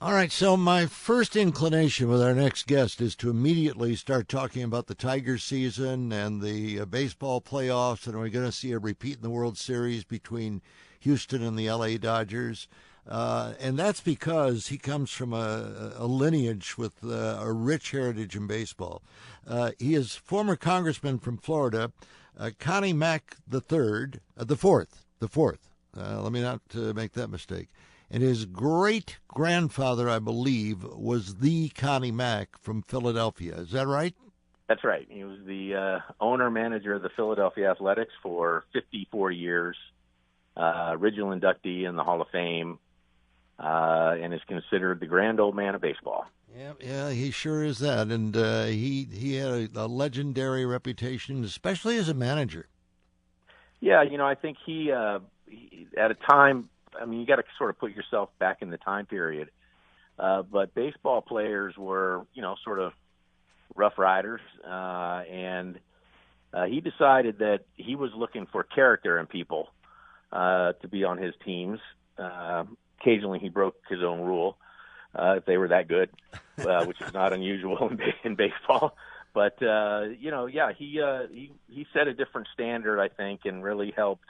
All right, so my first inclination with our next guest is to immediately start talking about the Tigers season and the baseball playoffs, and are we going to see a repeat in the World Series between Houston and the LA Dodgers? And that's because he comes from a lineage with a rich heritage in baseball. He is former congressman from Florida, Connie Mack the fourth. Let me not make that mistake. And his great-grandfather, I believe, was the Connie Mack from Philadelphia. Is that right? That's right. He was the owner-manager of the Philadelphia Athletics for 54 years, original inductee in the Hall of Fame, and is considered the grand old man of baseball. Yeah, he sure is that. And he had a legendary reputation, especially as a manager. Yeah, I think he at a time, you got to sort of put yourself back in the time period. But baseball players were, sort of rough riders. And he decided that he was looking for character in people to be on his teams. Occasionally he broke his own rule if they were that good, which is not unusual in baseball. But, he set a different standard, I think, and really helped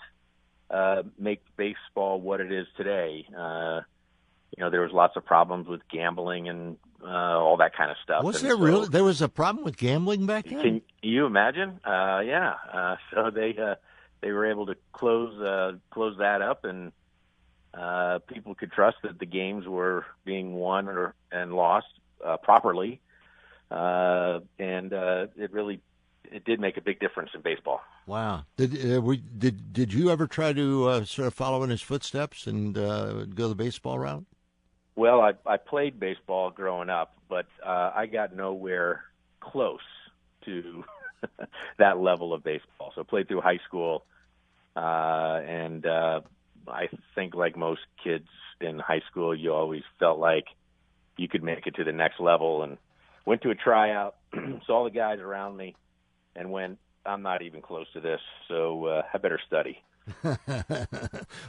make baseball what it is today. There was lots of problems with gambling and all that kind of stuff. Was there really? There was a problem with gambling back then? Can you imagine? So they were able to close that up, and people could trust that the games were being won and lost properly. And it did make a big difference in baseball. Wow. Did you ever try to sort of follow in his footsteps and go the baseball route? Well, I played baseball growing up, but I got nowhere close to that level of baseball. So I played through high school, and I think like most kids in high school, you always felt like you could make it to the next level, and went to a tryout, saw the guys around me, and went, I'm not even close to this, so I better study.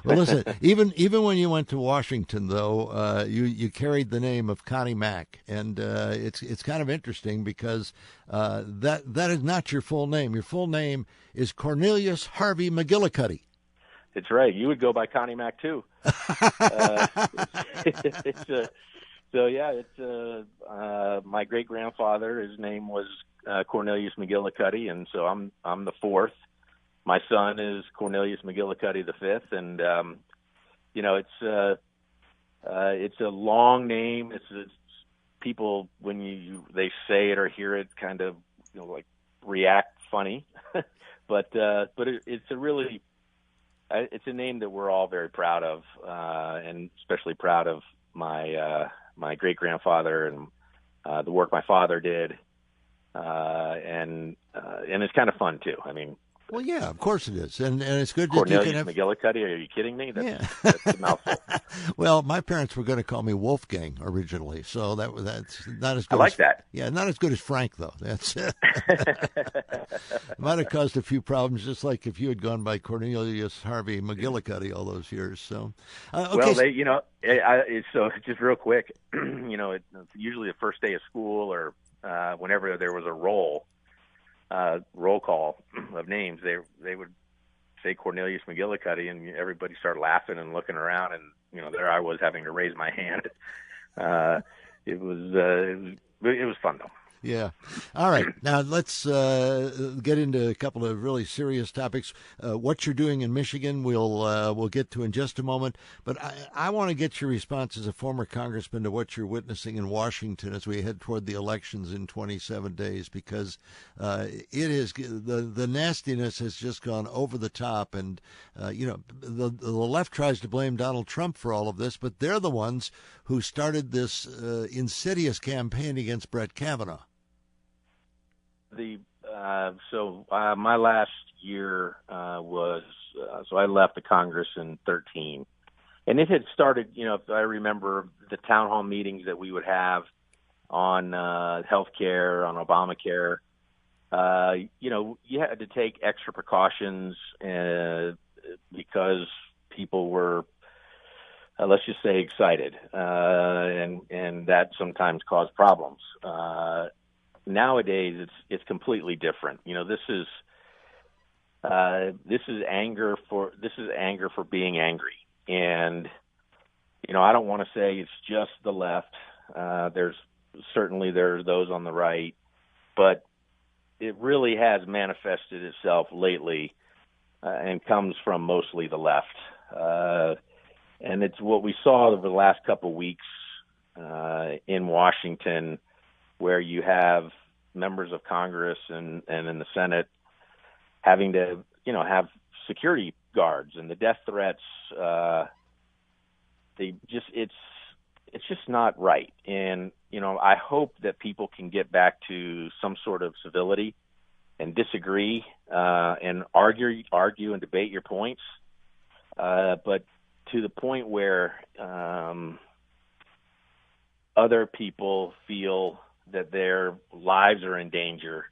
Well, listen, even when you went to Washington, though, you carried the name of Connie Mack, and it's kind of interesting because that is not your full name. Your full name is Cornelius Harvey McGillicuddy. It's right. You would go by Connie Mack too. My great grandfather. His name was Cornelius McGillicuddy, and so I'm the fourth. My son is Cornelius McGillicuddy the fifth, and it's a long name. It's people when they say it or hear it, kind of like react funny, but it's a really it's a name that we're all very proud of, and especially proud of my great grandfather and the work my father did, and it's kind of fun too. Well, yeah, of course it is, and it's good that Cornelius you can have McGillicuddy. Are you kidding me? That's a mouthful. Well, my parents were going to call me Wolfgang originally, so that's not as good. I like that. Yeah, not as good as Frank though. That's might have caused a few problems, just like if you had gone by Cornelius Harvey McGillicuddy all those years. So, okay. Well, so just real quick, it's usually the first day of school or whenever there was a roll call of names, they would say Cornelius McGillicuddy, and everybody started laughing and looking around, and there I was having to raise my hand. It was fun though. Yeah. All right. Now let's get into a couple of really serious topics. What you're doing in Michigan, we'll get to in just a moment. But I want to get your response as a former congressman to what you're witnessing in Washington as we head toward the elections in 27 days, because it is the nastiness has just gone over the top, and the left tries to blame Donald Trump for all of this, but they're the ones who started this insidious campaign against Brett Kavanaugh. My last year was so I left the Congress in 2013, and it had started. If I remember the town hall meetings that we would have on health care, on Obamacare. You had to take extra precautions because people were let's just say excited, and that sometimes caused problems. Nowadays, it's completely different. This is anger for being angry, and I don't want to say it's just the left. There's those on the right, but it really has manifested itself lately, and comes from mostly the left. And it's what we saw over the last couple of weeks in Washington, where you have members of Congress and in the Senate having to, have security guards, and the death threats. It's just not right. And I hope that people can get back to some sort of civility and disagree and argue and debate your points, but to the point where other people feel that their lives are in danger,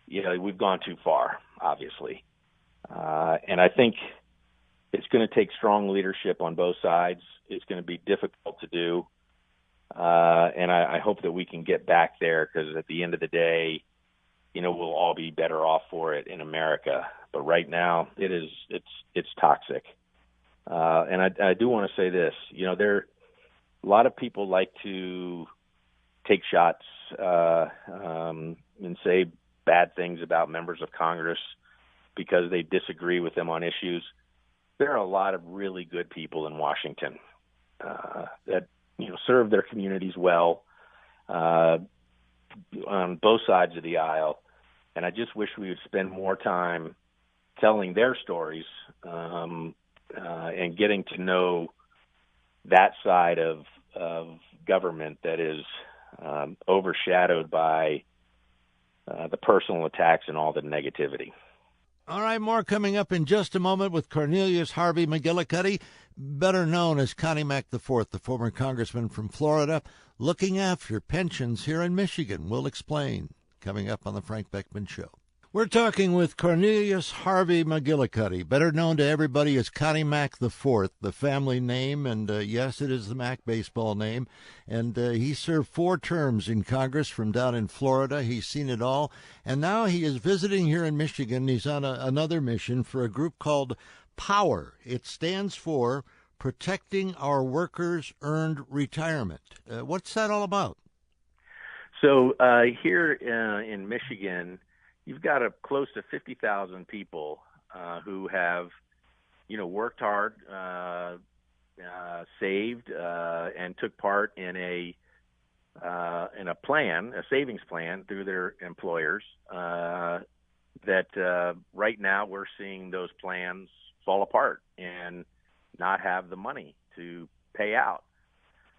we've gone too far, obviously. And I think it's going to take strong leadership on both sides. It's going to be difficult to do. And I hope that we can get back there, because at the end of the day, we'll all be better off for it in America. But right now, it's toxic. And I do want to say this, a lot of people like to take shots and say bad things about members of Congress because they disagree with them on issues. There are a lot of really good people in Washington that serve their communities well on both sides of the aisle, and I just wish we would spend more time telling their stories and getting to know that side of government that is overshadowed by the personal attacks and all the negativity. All right, more coming up in just a moment with Cornelius Harvey McGillicuddy, better known as Connie Mack IV, the former congressman from Florida, looking after pensions here in Michigan. We'll explain coming up on the Frank Beckmann Show. We're talking with Cornelius Harvey McGillicuddy, better known to everybody as Connie Mack IV, the family name, and yes, it is the Mack baseball name. And he served 4 terms in Congress from down in Florida. He's seen it all. And now he is visiting here in Michigan. He's on another mission for a group called POWER. It stands for Protecting Our Workers' Earned Retirement. What's that all about? So here in Michigan, you've got close to 50,000 people who have, worked hard, saved, and took part in a plan, a savings plan through their employers. That right now we're seeing those plans fall apart and not have the money to pay out.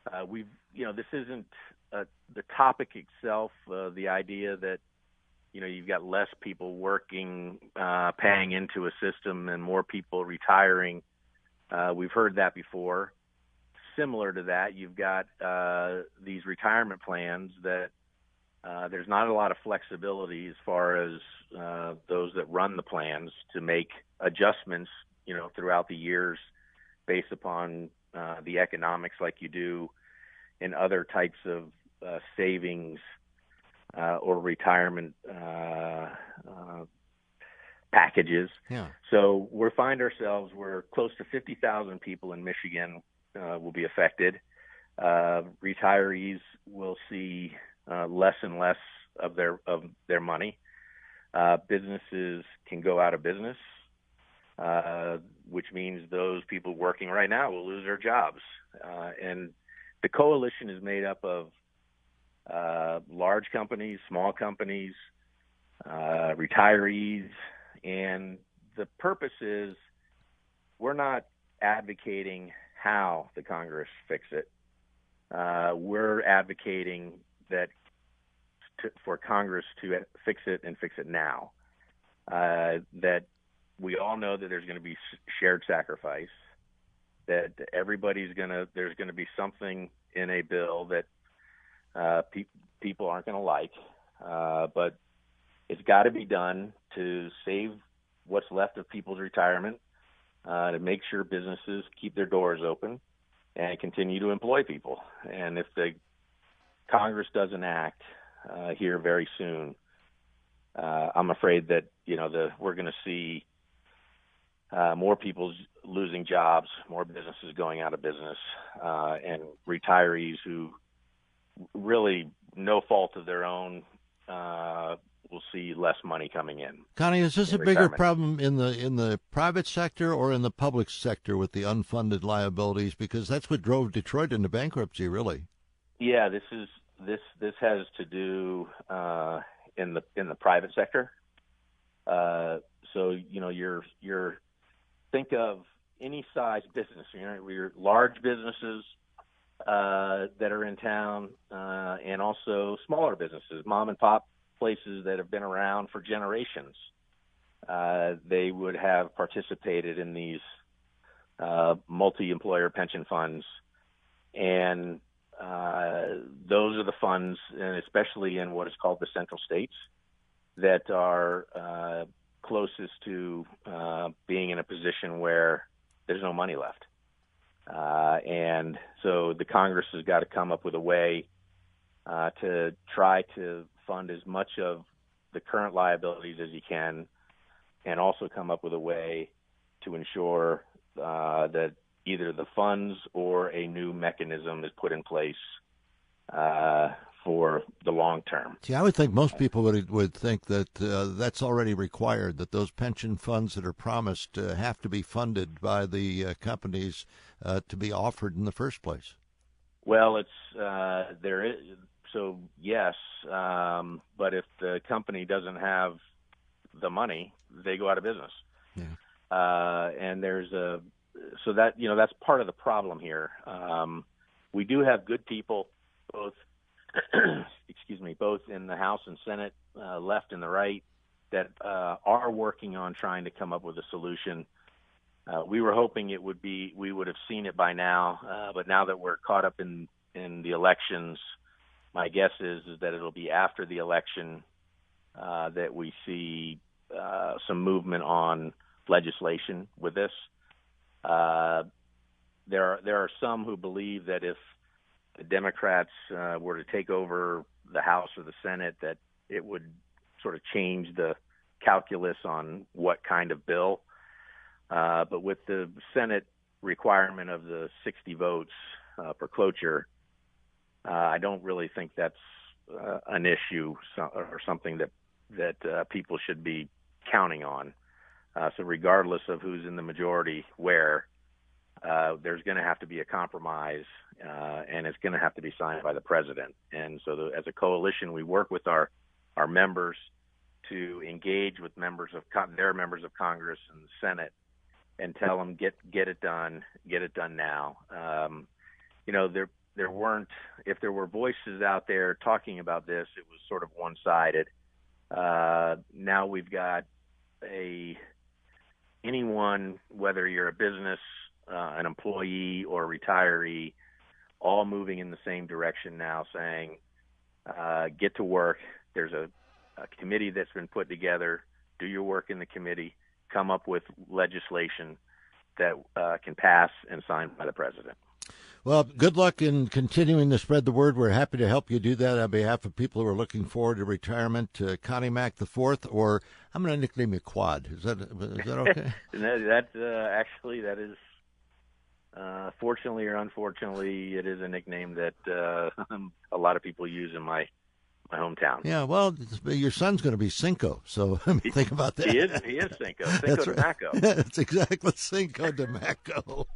This isn't the topic itself. The idea that you've got less people working, paying into a system, and more people retiring. We've heard that before. Similar to that, you've got these retirement plans that there's not a lot of flexibility as far as those that run the plans to make adjustments, throughout the years based upon the economics like you do in other types of savings or retirement packages. Yeah. So we're close to 50,000 people in Michigan will be affected. Retirees will see less and less of their money. Businesses can go out of business, which means those people working right now will lose their jobs. And the coalition is made up of large companies, small companies, retirees, and the purpose is we're not advocating how the Congress fix it. We're advocating for Congress to fix it and fix it now. That we all know that there's going to be shared sacrifice, that there's going to be something in a bill that people aren't going to like, but it's got to be done to save what's left of people's retirement, to make sure businesses keep their doors open, and continue to employ people. And if the Congress doesn't act here very soon, I'm afraid that we're going to see more people losing jobs, more businesses going out of business, and retirees who really no fault of their own will see less money coming in. Connie, is this a bigger problem in the private sector or in the public sector with the unfunded liabilities? Because that's what drove Detroit into bankruptcy, really. Yeah, this has to do in the private sector. So you're think of any size business. We're large businesses that are in town, and also smaller businesses, mom and pop places that have been around for generations. They would have participated in these multi-employer pension funds, and those are the funds, and especially in what is called the central states, that are closest to being in a position where there's no money left. And so the Congress has got to come up with a way to try to fund as much of the current liabilities as you can, and also come up with a way to ensure that either the funds or a new mechanism is put in place for the long term. See, I would think most people would think that that's already required, that those pension funds that are promised have to be funded by the companies to be offered in the first place. Well, it's there is, so yes, but if the company doesn't have the money, they go out of business. Yeah. And there's so that that's part of the problem here. We do have good people, both both in the House and Senate, left and the right, that are working on trying to come up with a solution. We were hoping we would have seen it by now, but now that we're caught up in the elections, my guess is that it'll be after the election that we see some movement on legislation with this. There are some who believe that if the Democrats were to take over the House or the Senate, that it would sort of change the calculus on what kind of bill. But with the Senate requirement of the 60 votes for cloture, I don't really think that's an issue or something that people should be counting on. So regardless of who's in the majority where, there's going to have to be a compromise, and it's going to have to be signed by the president. And so as a coalition, we work with our members to engage with their members of Congress and the Senate and tell them, get it done now. There weren't, if there were voices out there talking about this, it was sort of one-sided. Now we've got anyone, whether you're a business, an employee, or a retiree, all moving in the same direction now, saying, get to work. There's a committee that's been put together. Do your work in the committee. Come up with legislation that can pass and signed by the president. Well, good luck in continuing to spread the word. We're happy to help you do that on behalf of people who are looking forward to retirement. Connie Mack the Fourth, or I'm going to nickname you Quad. Is that okay? That is, fortunately or unfortunately, it is a nickname that a lot of people use in my hometown. Yeah, well, your son's going to be Cinco, so think about that. He is Cinco. Cinco de Maco. That's exactly Cinco de Maco.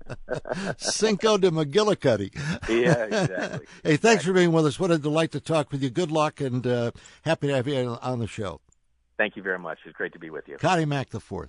Cinco de McGillicuddy. Yeah, exactly. Hey, thanks for being with us. What a delight to talk with you. Good luck, and happy to have you on the show. Thank you very much. It's great to be with you. Connie Mack the Fourth.